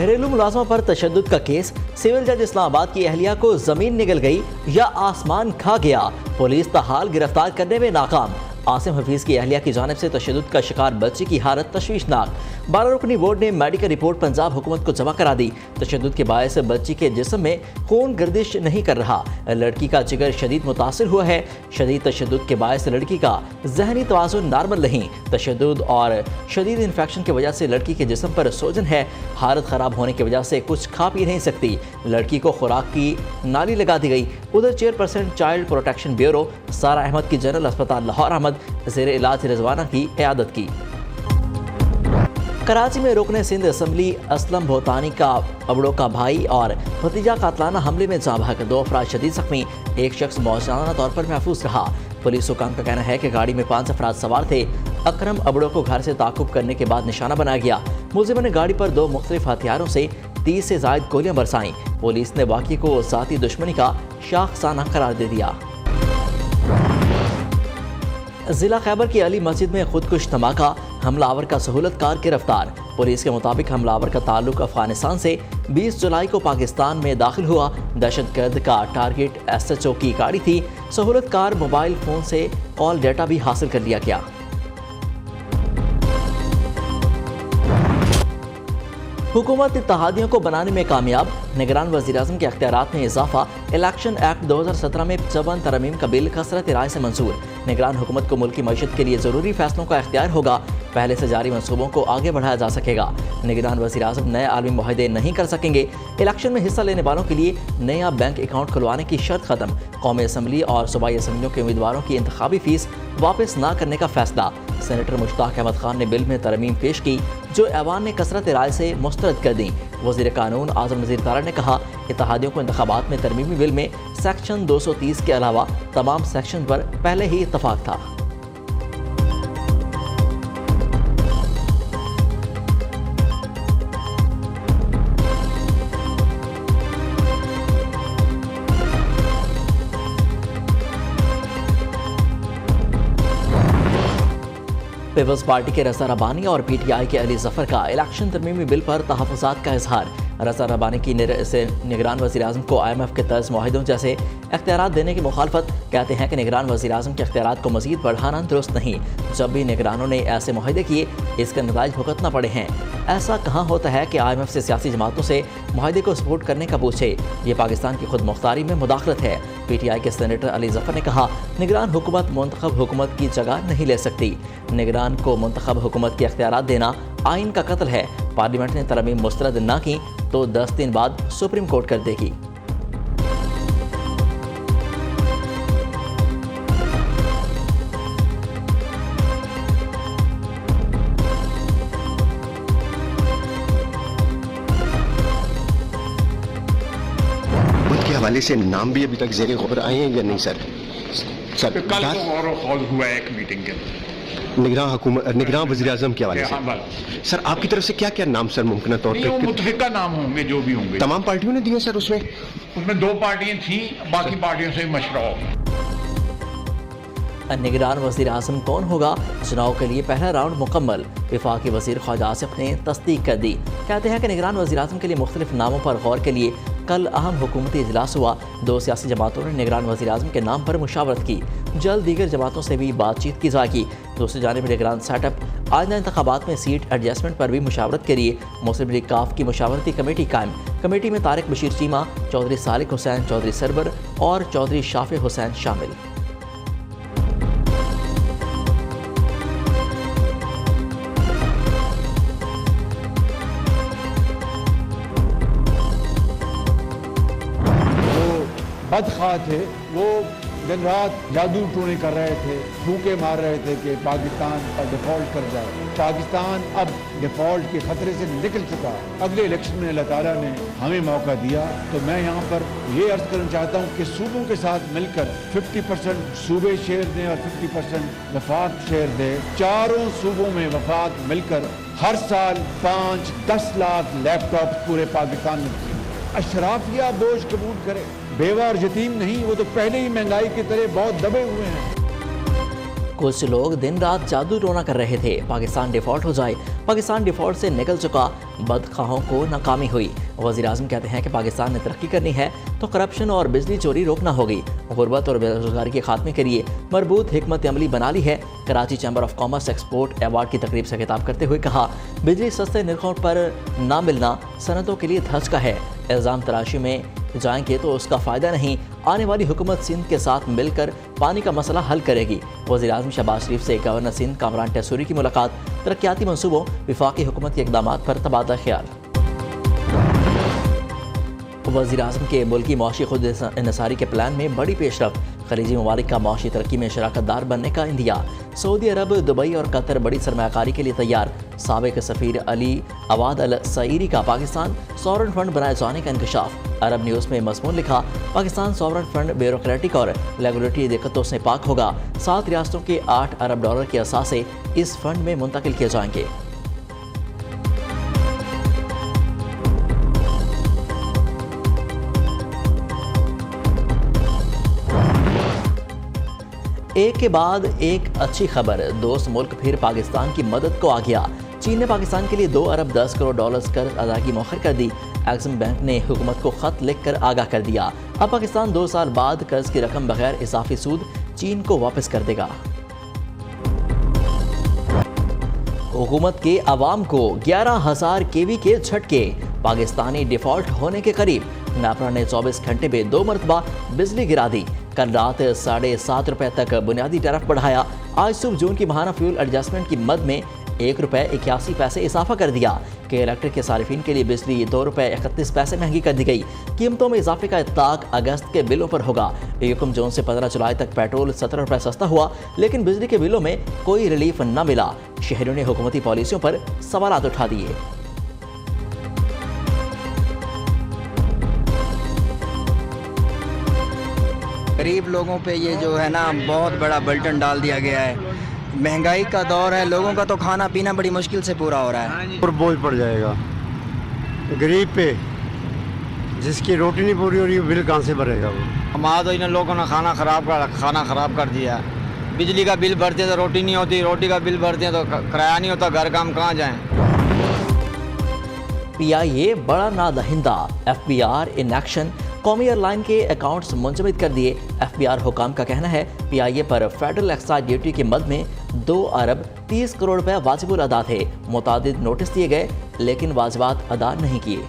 घरेलू मुलाजमों पर तशद्दुद का केस, सिविल जज इस्लामाबाद की अहलिया को जमीन निगल गई या आसमान खा गया, पुलिस ताहाल गिरफ्तार करने में नाकाम। आसिम हफीज की अहलिया की जानिब से तशद्दुद का शिकार बच्ची की हालत तशवीशनाक। 12 रुकनी बोर्ड ने मेडिकल रिपोर्ट पंजाब हुकूमत को जमा करा दी। तशद्दुद के बायस बच्ची के जिस्म में खून गर्दिश नहीं कर रहा, लड़की का जिगर शदीद मुतासिर हुआ है। शदीद तशद्दुद के बायस लड़की का जहनी तवाज़ुन नॉर्मल नहीं। तशद्दुद और शदीद इन्फेक्शन की वजह से लड़की के जिस्म पर सोजन है। हालत ख़राब होने की वजह से कुछ खा पी नहीं सकती। लड़की को खुराक की नाली लगा दी गई। उधर चेयरपर्सन चाइल्ड प्रोटेक्शन ब्यूरो सारा अहमद की जनरल अस्पताल लाहौर अहमद ज़ेर इलाज रिजवाना की क़यादत की। कराची में रुकने सिंध असम्बली असलम भोतानी का अबड़ों का भाई और भतीजा कातलाना हमले में जाँ बहक, 2 अफराद शदीद जख्मी, एक शख्स मौजूदा तौर पर महफूज रहा। पुलिस हुकाम का कहना है कि गाड़ी में 5 अफराद सवार थे। अकरम अबड़ों को घर से ताकुब करने के बाद निशाना बनाया गया। मुलजिमों ने गाड़ी पर 2 मुख्तलिफ हथियारों से 30 से ज़ायद गोलियां बरसाईं। पुलिस ने वाक़ये को ज़ाती दुश्मनी का शाखसाना करार दे दिया। जिला खैबर की अली मस्जिद में खुदकुश धमाका, हमलावर का सहूलतकार गिरफ्तार। पुलिस के मुताबिक हमलावर का ताल्लुक अफगानिस्तान से 20 जुलाई को पाकिस्तान में दाखिल हुआ। दहशतगर्द का टारगेट SHO की गाड़ी थी। सहूलतकार मोबाइल फ़ोन से कॉल डेटा भी हासिल कर लिया गया। हुकूमत इत्तेहादियों को बनाने में कामयाब, निगरान वज़ीर-ए-आज़म के अख्तियारात में इजाफा। इलेक्शन एक्ट 2017 में 54 तरमीम का बिल कसरत राय से मंजूर। निगरान हुकूमत को मुल्की मईशत के लिए ज़रूरी फैसलों का इख्तियार होगा। पहले से जारी मनसूबों को आगे बढ़ाया जा सकेगा। निगरान वज़ीर-ए-आज़म नए आलमी मुआहदे नहीं कर सकेंगे। इलेक्शन में हिस्सा लेने वालों के लिए नया बैंक अकाउंट खुलवाने की शर्त खत्म। कौमी असम्बली और सूबाई असम्बलियों के उम्मीदवारों की इंतखाबी फीस वापस न करने का फैसला। सेनेटर मुश्ताक अहमद खान ने बिल में तरमीम पेश की जो ऐवान ने कसरत राय से मुस्तरद कर दी। वज़ीर कानून आज़म नज़ीर तारा ने कहा, इत्तेहादियों को इंतखाबात में तरमीमी बिल में सेक्शन 230 के अलावा तमाम सेक्शन पर पहले ही इत्तफाक था। पीपल्स पार्टी के रज़ा रब्बानी और PTI के अली ज़फ़र का इलेक्शन तरमीमी बिल पर तहफ़्फ़ुज़ात का इजहार। रज़ा रब्बानी की निगरान वज़ीर-ए-आज़म को IMF के तर्ज मुआहिदों जैसे इख्तियारात देने की मुखालफत। कहते हैं कि निगरान वज़ीर-ए-आज़म के इख्तियारात को मज़ीद बढ़ाना दुरुस्त नहीं। जब भी निगरानों ने ऐसे मुआहिदे किए, इसके नताइज भुगतना पड़े हैं। ऐसा कहाँ होता है कि IMF से सियासी जमातों से मुआहिदे को सपोर्ट करने का पूछे। ये पाकिस्तान की खुद मुख्तारी में मुदाखलत है। PTI के सेनेटर अली ज़फ़र ने कहा, निगरान हुकूमत मुंतखब हुकूमत की जगह नहीं ले सकती। निगरान को मुंतखब हुकूमत के इख्तियारात देना आइन का कत्ल है। पार्लियामेंट ने तरमीम मुस्तरद न की तो 10 दिन बाद सुप्रीम कोर्ट कर देगी। हवाले से नाम भी अभी तक ज़ेरे ग़ौर आए हैं या नहीं सर? सर कल को हुआ है एक मीटिंग के निगरान वज़ीर-ए-आज़म के हवाले से। सर आपकी तरफ से क्या क्या नाम सर मुमकिन तौर पर? मुतफ़िका नाम होंगे जो भी होंगे। तमाम पार्टियों ने दिए सर? उसमें 2 पार्टियां थी, बाकी पार्टियों से मशवरा होगा। निगरान वज़ीर-ए-आज़म कौन होगा? चुनाव के लिए पहला राउंड मुकम्मल। वफाकी वज़ीर ख्वाजा आसिफ ने तस्दीक कर दी। कहते हैं कि निगरान वज़ीर-ए-आज़म के लिए मुख्तलिफ नामों पर गौर के लिए कल अहम हुकूमती इजलास हुआ। 2 सियासी जमातों ने निगरान वज़ीर-ए-आज़म के नाम पर मुशावरत की। जल्द दीगर जमातों से भी बातचीत की जाएगी। दूसरी जानिब निगरान सेटअप आइंदा इंतखाबात में सीट एडजस्टमेंट पर भी मुशावरत के लिए मुस्लिम लीग काफ की मुशावरती कमेटी कायम। कमेटी में तारिक बशीर चीमा, चौधरी सालिक हुसैन, चौधरी सरबर और चौधरी शाफे हुसैन शामिल। बदखा थे, वो दिन रात जादू टोने कर रहे थे, फूके मार रहे थे कि पाकिस्तान का डिफॉल्ट कर जाए। पाकिस्तान अब डिफॉल्ट के खतरे से निकल चुका है। अगले इलेक्शन में अल्लाह ताला ने हमें मौका दिया, तो मैं यहाँ पर ये अर्ज करना चाहता हूँ कि सूबों के साथ मिलकर 50% सूबे शेयर दें और 50% वफाक शेयर दें। चारों सूबों में वफाक मिलकर हर साल 5-10 लाख लैपटॉप पूरे पाकिस्तान में अशराफिया बोझ कबूल करे। बेवा और यतीम नहीं, वो तो पहले ही महंगाई की तरह बहुत दबे हुए हैं। कुछ लोग दिन रात जादू टोना कर रहे थे, पाकिस्तान डिफॉल्ट हो जाए। पाकिस्तान डिफॉल्ट से निकल चुका, बदखाहों को नाकामी हुई। वज़ीर-ए-आज़म कहते हैं कि पाकिस्तान ने तरक्की करनी है तो करप्शन और बिजली चोरी रोकना होगी। गुर्बत और बेरोजगारी के खात्मे के लिए मरबूत हिकमत अमली बना ली है। Karachi chamber of commerce export award की तकरीब से खिताब करते हुए कहा, बिजली सस्ते निर्खों पर ना मिलना सनतों के लिए धचका है। इल्ज़ाम तराशी में जाएंगे तो उसका फ़ायदा नहीं। आने वाली हुकूमत सिंध के साथ मिलकर पानी का मसला हल करेगी। वज़ीर-ए-आज़म शहबाज शरीफ से गवर्नर सिंध कामरान टेसूरी की मुलाकात, तरक्याती मनसूबों, विफाकी हुकूमत के इक़दामात पर तबादला ख्याल। वज़ीर-ए-आज़म के मुल्की मौशी खुद इंसारी के प्लान में बड़ी पेशरफ्त, खलीजी ममालिक का मौशी तरक्की में शराकतदार बनने का इंदिया। सऊदी अरब, दुबई और कतर बड़ी सरमायाकारी के लिए तैयार। साबिक सफ़ीर अली अवाद अल सईरी का पाकिस्तान सॉवरन फंड बनाए जाने का इंकशाफ। अरब न्यूज़ में मज़मून लिखा, पाकिस्तान सॉवरन फंड ब्यूरोक्रेटिक और रेगुलेटरी दिक्कतों से पाक होगा। 7 रियासतों के $8 अरब के असासे इस फंड में मुंतकिल किए जाएंगे। एक के बाद एक अच्छी खबर, दोस्त मुल्क फिर पाकिस्तान की मदद को आ गया। चीन ने पाकिस्तान के लिए $2 अरब 10 करोड़ कर्ज अदायगी मौखर कर दी। एक्सिम बैंक ने हुकूमत को खत लिखकर आगाह कर दिया, अब पाकिस्तान 2 साल बाद कर्ज की रकम बगैर इजाफी सूद चीन को वापस कर देगा। हुकूमत के अवाम को 11,000 केवी के झटके, पाकिस्तानी डिफॉल्ट होने के करीब। नापरा ने 24 घंटे में 2 मरतबा बिजली गिरा दी। कल रात ₹7.5 तक बुनियादी टैरिफ बढ़ाया। आज सुबह जून की माहाना फ्यूल एडजस्टमेंट की मद में ₹1.81 इजाफा कर दिया। के इलेक्ट्रिक के सारिफिन के लिए बिजली ₹2.31 महंगी कर दी गई। कीमतों में इजाफे का इत्ताक अगस्त के बिलों पर होगा। 1 जून से 15 जुलाई तक पेट्रोल ₹17 सस्ता हुआ, लेकिन बिजली के बिलों में कोई रिलीफ न मिला। शहरियों ने हुकूमती पॉलिसियों पर सवालात उठा दिए। गरीब लोगों पे ये जो है ना बहुत बड़ा बल्टन डाल दिया गया है। महंगाई का दौर है, लोगों का तो खाना पीना बड़ी मुश्किल से पूरा हो रहा है और बोझ पड़ जाएगा गरीब पे, जिसकी रोटी नहीं पूरी हो रही है, बिल कहाँ से भरेगा वो। हमारा तो इन लोगों ने खाना ख़राब कर दिया। बिजली का बिल भरते हैं तो रोटी नहीं होती, रोटी का बिल भरते हैं तो किराया नहीं होता, घर का हम कहाँ जाएँ। PIA बड़ा नादहिंदा, FBR इन एक्शन, कौमी एयरलाइन के अकाउंट्स मुंजमद कर दिए। FBR हुकाम का कहना है PIA पर फेडरल एक्साइज ड्यूटी के मद में $2 अरब 30 करोड़ रुपए वाजिबुल अदा थे। मुतादिद नोटिस दिए गए, लेकिन वाजिबात अदा नहीं किए।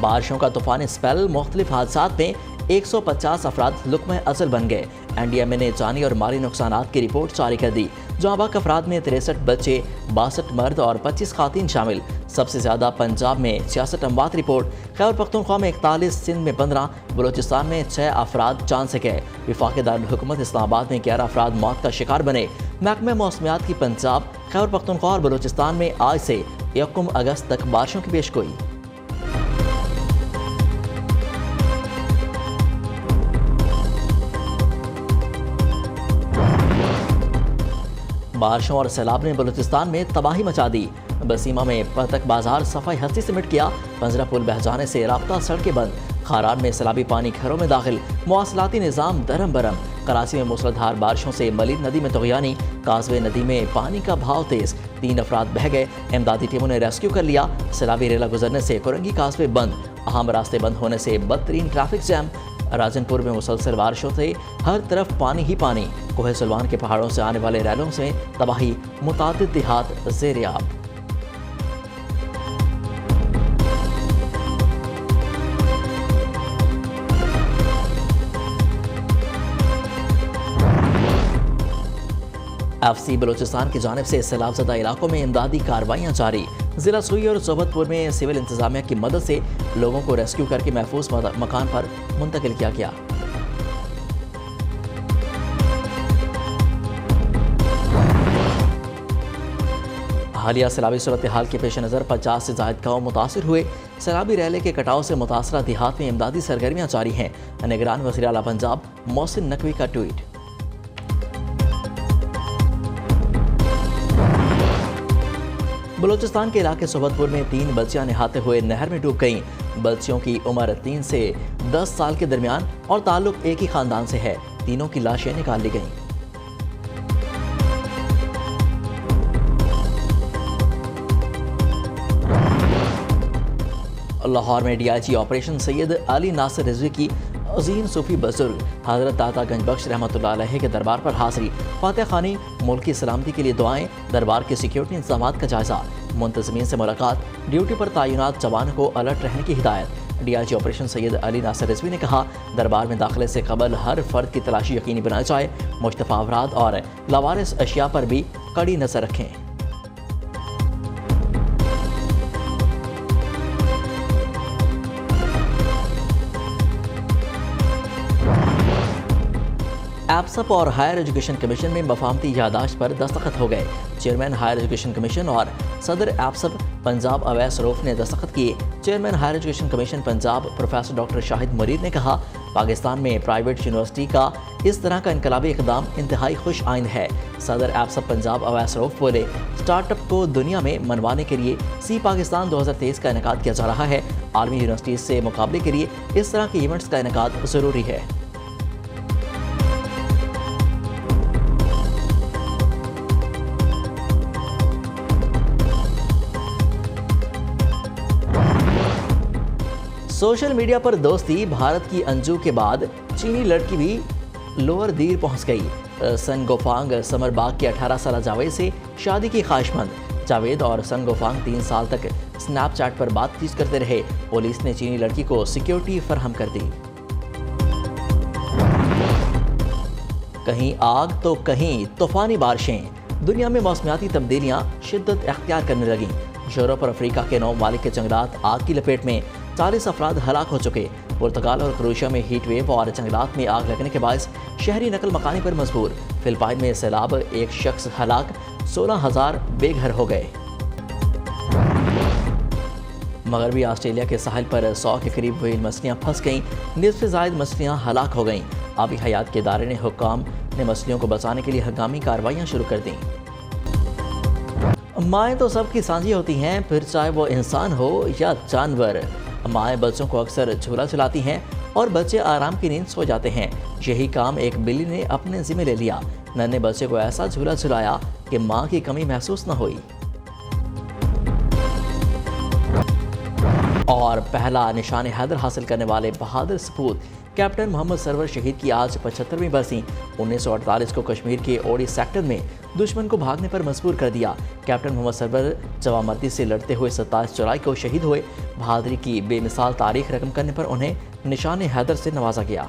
बारिशों का तूफानी स्पेल, मुख्तलिफ हादसात में 150 अफराद लुक्मे अज़ल बन गए। NDMA ने जानी और माली नुकसानात की रिपोर्ट जारी कर दी। जहाँ बाक अफराद में 63 बच्चे, 62 मर्द और 25 खातीन शामिल। सबसे ज़्यादा पंजाब में 66 अमवात रिपोर्ट। खैबर पख्तूनख्वा में 41, सिंध में 15, बलोचिस्तान में 6 अफराद जान से गए। वफाकी दारुल हुकूमत इस्लामाबाद में 11 अफराद मौत का शिकार बने। महकमे मौसमियात की पंजाब, खैबर पख्तूनख्वा और बलोचिस्तान में आज से 1 अगस्त तक बारिशों की पेशगोई। बारिशों और सैलाब ने बलूचिस्तान में तबाही मचा दी। बसीमा में पतक बाजार सफाई हस्ती से मिट गया। पंजरा पुल बह जाने से राब्ता सड़कें बंद। खारान में सैलाबी पानी घरों में दाखिल। मवासलाती निज़ाम दरम बरम। कराची में मूसलाधार बारिशों से मलिर नदी में तुग़यानी। काजवे नदी में पानी का भाव तेज, 3 अफराद बह गए। इमदादी टीमों ने रेस्क्यू कर लिया। सैलाबी रेला गुजरने से कुरंगी काजवे बंद। अहम रास्ते बंद होने से बदतरीन ट्रैफिक जैम। राजनपुर में मुसलसल बारिशों से हर तरफ पानी ही पानी। कोहे सुलवान के पहाड़ों से आने वाले रैलों से तबाही, मुतादिद देहात ज़ेर-ए-आब। FC बलोचिस्तान की जानिब से सैलाबज़दा इलाकों में इमदादी कार्रवाइयाँ जारी। जिला सुई और सोबतपुर में सिविल इंतजामिया की मदद से लोगों को रेस्क्यू करके महफूज मकान पर मुंतकिल किया गया। हालिया सैलाबी सूरत हाल के पेश नज़र 50 से ज़ायद गाँव मुतासर हुए। सैलाबी रैले के कटाव से मुतासरा देहात में इमदादी सरगर्मियाँ जारी हैं। निगरान वज़ीर आला पंजाब मोहसिन नकवी का ट्वीट। बलूचिस्तान के इलाके सोबतपुर में 3 बच्चियां नहाते हुए नहर में डूब गईं। बच्चियों की उम्र 3 से 10 साल के दरमियान और ताल्लुक एक ही खानदान से है। तीनों की लाशें निकाल ली गईं। लाहौर में डीआईजी ऑपरेशन सैयद अली नासिर रिजवी की अजीम सूफी बुजुर्ग हज़रत दाता गंजबख्श रहमतुल्लाह अलैह के दरबार पर हाज़री, फातिहा खानी, मुल्क की सलामती के लिए दुआएं, दरबार के सिक्योरिटी इंतजामात का जायजा, मुंतज़मीन से मुलाकात, ड्यूटी पर तैनात जवान को अलर्ट रहने की हिदायत। डीआईजी ऑपरेशन सैयद अली नासिर रिजवी ने कहा, दरबार में दाखिले से कबल हर फर्द की तलाशी यकीनी बनाई जाए, मुश्तफा अफराद और लावारिस अशिया पर भी कड़ी नज़र रखें। एप्सप और हायर एजुकेशन कमीशन में मफाहमती यादाश्त पर दस्तखत हो गए। चेयरमैन हायर एजुकेशन कमीशन और सदर एप्सप पंजाब अवैस रऊफ ने दस्तखत किए। Chairman Higher Education Commission Punjab professor doctor Shahid Mureed ने कहा, पाकिस्तान में प्राइवेट यूनिवर्सिटी का इस तरह का इनकलाबी इकदाम इंतहाई खुश आइंद है। सदर एप्सप पंजाब अवैस रऊफ बोले, स्टार्टअप को दुनिया में मनवाने के लिए सी पाकिस्तान 2023 का इनेकाद किया जा रहा है। आर्मी यूनिवर्सिटीज से मुकाबले के लिए इस तरह के इवेंट्स का इनेकाद ज़रूरी है। सोशल मीडिया पर दोस्ती, भारत की अंजू के बाद चीनी लड़की भी लोअर दीर पहुंच गई। सन गोफांग समरबाग के 18 साल जावेद से शादी की ख्वाहिशमंद। जावेद और सन गोफांग 3 साल तक स्नैपचैट पर बातचीत करते रहे। पुलिस ने चीनी लड़की को सिक्योरिटी फराहम कर दी। कहीं आग तो कहीं तूफानी बारिशें। दुनिया में मौसमियाती तब्दीलियां शिद्दत अख्तियार करने लगीं। यूरोप और अफ्रीका के 9 ममालिक के जंगलात आग की लपेट में, 40 अफराद हलाक हो चुके। पुर्तगाल और क्रोएशिया में हीट वेव और जंगलात में आग लगने के बायस शहरी नकल मकानी पर मजबूर। फिलिपाइन में सैलाब, एक शख्स हलाक, 16,000 बेघर हो गए। मगरबी ऑस्ट्रेलिया के साहिल पर 100 के करीब व्हेल मछलियाँ फंस गईं। निस्फ से ज़ायद मछलियाँ हलाक हो गईं। आबी हयात के इदारे ने हुक्काम ने मछलियों को बचाने के लिए हंगामी कार्रवाइयाँ शुरू कर दी। माएँ तो सबकी साझी होती हैं, फिर चाहे वो इंसान हो या जानवर। माएँ बच्चों को अक्सर झूला झुलाती हैं और बच्चे आराम की नींद सो जाते हैं। यही काम एक बिल्ली ने अपने जिम्मे ले लिया। नन्हे बच्चे को ऐसा झूला झुलाया कि माँ की कमी महसूस न हुई। और पहला निशान हैदर हासिल करने वाले बहादुर सपूत कैप्टन मोहम्मद सरवर शहीद की आज 75वीं बरसी। 1948 को कश्मीर के ओडी सेक्टर में दुश्मन को भागने पर मजबूर कर दिया। कैप्टन मोहम्मद सरवर जवामर्दी से लड़ते हुए 27 जुलाई को शहीद हुए। बहादुरी की बेमिसाल तारीख रकम करने पर उन्हें निशान हैदर से नवाजा गया।